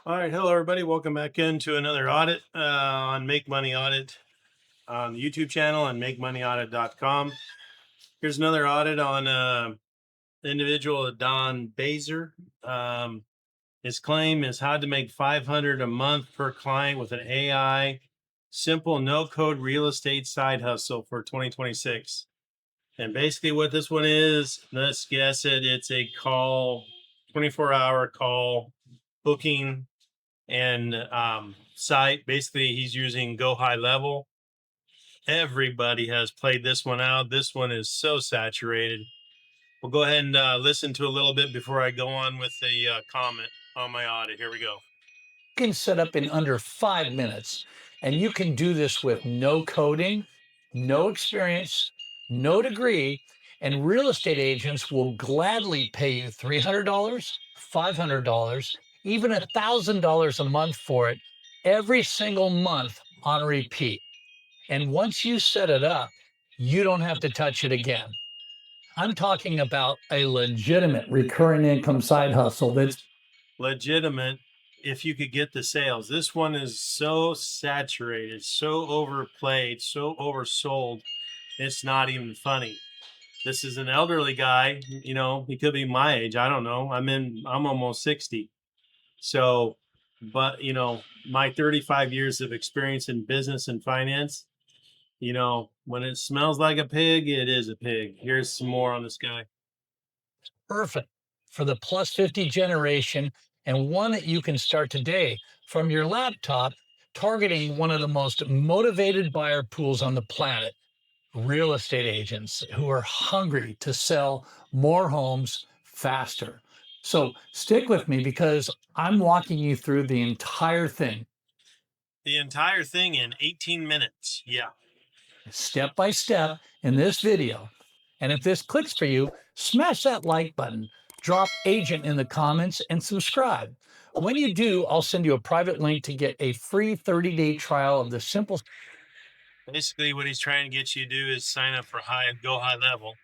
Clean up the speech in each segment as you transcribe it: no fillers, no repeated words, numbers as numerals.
All right, hello everybody. Welcome back into another audit on Make Money Audit on the YouTube channel and MakeMoneyAudit.com. Here's another audit on individual Don Baser. His claim is how to make $500 a month per client with an AI simple no-code real estate side hustle for 2026. And basically, what this one is, let's guess it. It's a call, 24-hour call booking and site. Basically, he's using Go High Level. Everybody has played this one out. This one is so saturated. We'll go ahead and listen to a little bit before I go on with the comment on my audit. Here we go. You can set up in under 5 minutes. And you can do this with no coding, no experience, no degree. And real estate agents will gladly pay you $300, $500, even $1,000 a month for it every single month on repeat. And once you set it up, you don't have to touch it again. I'm talking about a legitimate recurring income side hustle that's Legitimate if you could get the sales. This one is so saturated, so overplayed, so oversold. It's not even funny. This is an elderly guy, he could be my age. I don't know. I'm almost 60. So, but my 35 years of experience in business and finance, when it smells like a pig, it is a pig. Here's some more on this guy. perfect for the plus 50 generation, and one that you can start today from your laptop, targeting one of the most motivated buyer pools on the planet, real estate agents who are hungry to sell more homes faster. So stick with me because I'm walking you through the entire thing, The entire thing in 18 minutes. Yeah. step by step, in this video. And if this clicks for you, smash that like button, drop agent in the comments, and subscribe. When you do, I'll send you a private link to get a free 30-day trial of the simple Basically, what he's trying to get you to do is sign up for Go High Level.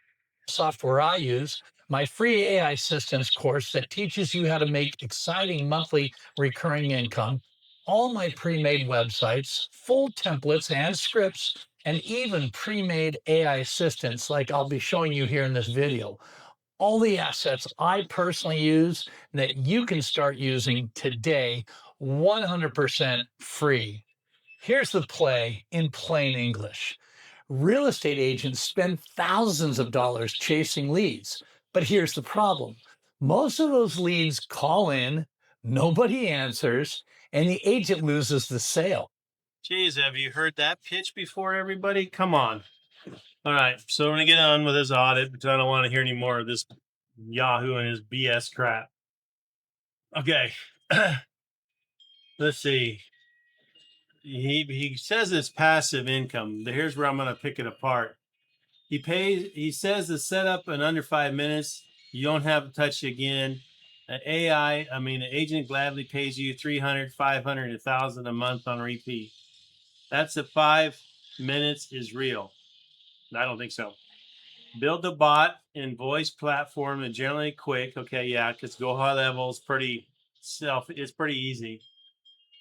software I use, my free AI systems course that teaches you how to make exciting monthly recurring income, all my pre-made websites, full templates and scripts, and even pre-made AI assistants like I'll be showing you here in this video. All the assets I personally use that you can start using today, 100% free. Here's the play in plain English. Real estate agents spend thousands of dollars chasing leads. But here's the problem: most of those leads call in, nobody answers, and the agent loses the sale. Geez, have you heard that pitch before, everybody? Come on. All right. So I'm going to get on with this audit because I don't want to hear any more of this Yahoo and his BS crap. Okay. Let's see. He says it's passive income. Here's where I'm going to pick it apart. He says the setup in under 5 minutes. You don't have to touch it again. An an agent gladly pays you 300, 500, 1,000 a month on repeat. That's a 5 minutes is real. I don't think so. Build a bot in voice platform and generally quick. Okay, yeah, because Go High Level is it's pretty easy.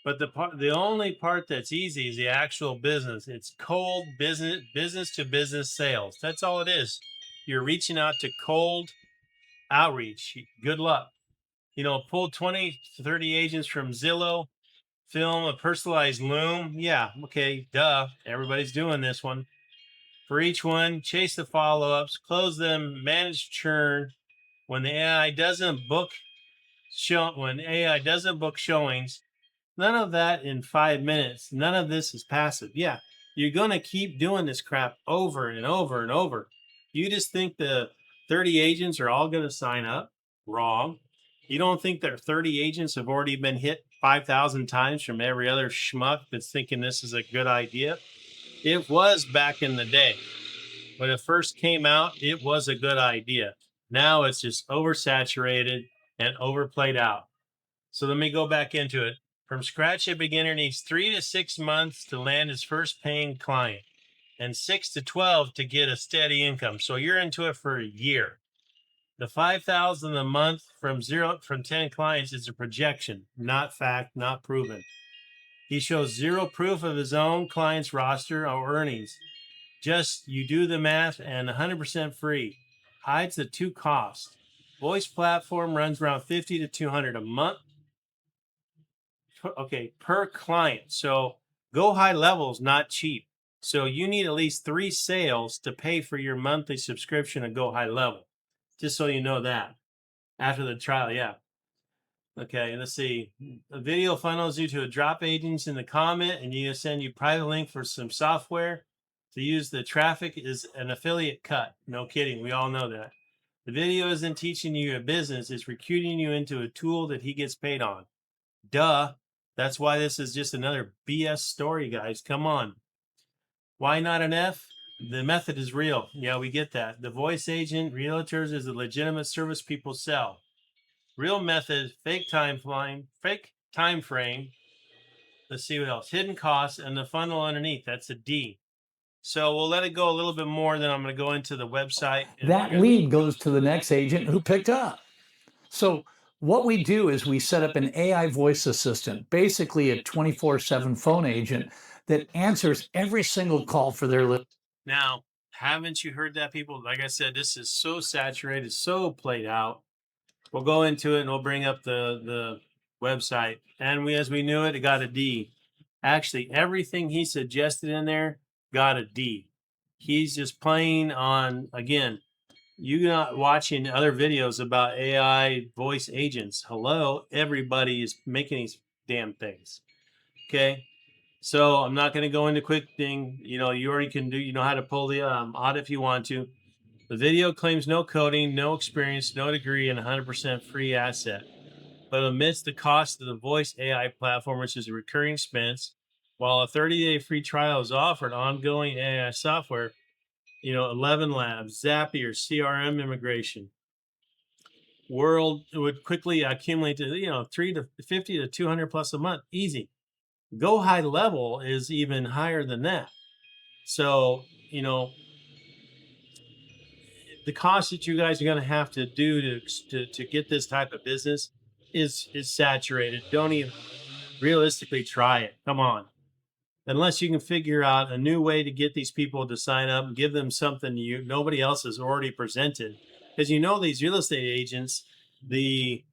But the only part that's easy is the actual business. It's cold business to business sales. That's all it is. You're reaching out to cold outreach. Good luck. Pull 20 to 30 agents from Zillow, film a personalized loom. Yeah, okay, duh. Everybody's doing this one. For each one, chase the follow-ups, close them, manage churn. When AI doesn't book showings, none of that in 5 minutes. None of this is passive. Yeah, you're going to keep doing this crap over and over and over. You just think the 30 agents are all going to sign up? Wrong. You don't think their 30 agents have already been hit 5,000 times from every other schmuck that's thinking this is a good idea? It was back in the day. When it first came out, it was a good idea. Now it's just oversaturated and overplayed out. So let me go back into it. From scratch, a beginner needs 3 to 6 months to land his first paying client and 6 to 12 to get a steady income. So you're into it for a year. The 5,000 a month from 10 clients is a projection, not fact, not proven. He shows zero proof of his own client's roster or earnings. Just you do the math and 100% free. Hides the two costs. Voice platform runs around 50 to 200 a month. Okay, per client. So go high levels, not cheap. So you need at least 3 sales to pay for your monthly subscription and go high level. Just so you know that after the trial, yeah. Okay, let's see. A video funnels you to a drop agents in the comment, and you send you private link for some software to use. The traffic is an affiliate cut. No kidding. We all know that. The video isn't teaching you a business. It's recruiting you into a tool that he gets paid on. Duh. That's why this is just another BS story, guys. Come on. Why not an F? The method is real. Yeah, we get that. The voice agent, realtors is a legitimate service people sell. Real method, fake time frame. Let's see what else. Hidden costs and the funnel underneath. That's a D. So we'll let it go a little bit more. Then I'm going to go into the website. That lead goes to the next agent who picked up. So what we do is we set up an AI voice assistant, basically a 24/7 phone agent that answers every single call for their list. Now, haven't you heard that, people? Like I said, this is so saturated, so played out. We'll go into it and we'll bring up the website. And as we knew it, it got a D. Actually, everything he suggested in there got a D. He's just playing on, again, you're not watching other videos about AI voice agents. Hello, everybody is making these damn things. Okay. So I'm not going to go into quick thing. You already can do, how to pull the audit if you want to. The video claims no coding, no experience, no degree, and 100% free asset, but omits the cost of the voice AI platform, which is a recurring expense. While a 30-day free trial is offered, ongoing AI software, 11 Labs, Zapier, CRM immigration, World would quickly accumulate to, 3 to 50 to 200 plus a month. Easy. Go high level is even higher than that. So, the cost that you guys are going to have to do to get this type of business is saturated. Don't even realistically try it. Come on. Unless you can figure out a new way to get these people to sign up and give them something nobody else has already presented. Because these real estate agents, the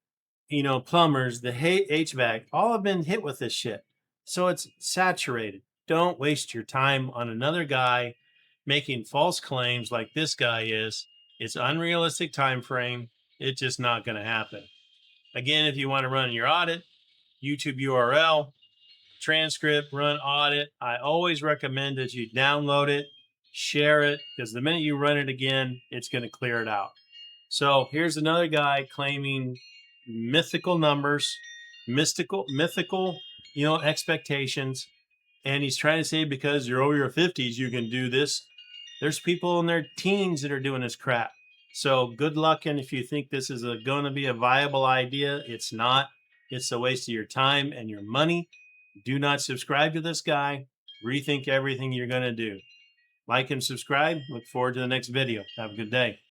plumbers, the HVAC, all have been hit with this shit. So it's saturated. Don't waste your time on another guy making false claims like this guy is. It's unrealistic time frame. It's just not going to happen. Again, if you want to run your audit, YouTube URL, transcript, run audit. I always recommend that you download it, share it, because the minute you run it again, it's going to clear it out. So here's another guy claiming mythical numbers, mythical, expectations. And he's trying to say because you're over your 50s, you can do this. There's people in their teens that are doing this crap. So good luck. And if you think this is going to be a viable idea, it's not. It's a waste of your time and your money. Do not subscribe to this guy. Rethink everything you're going to do. Like and subscribe. Look forward to the next video. Have a good day.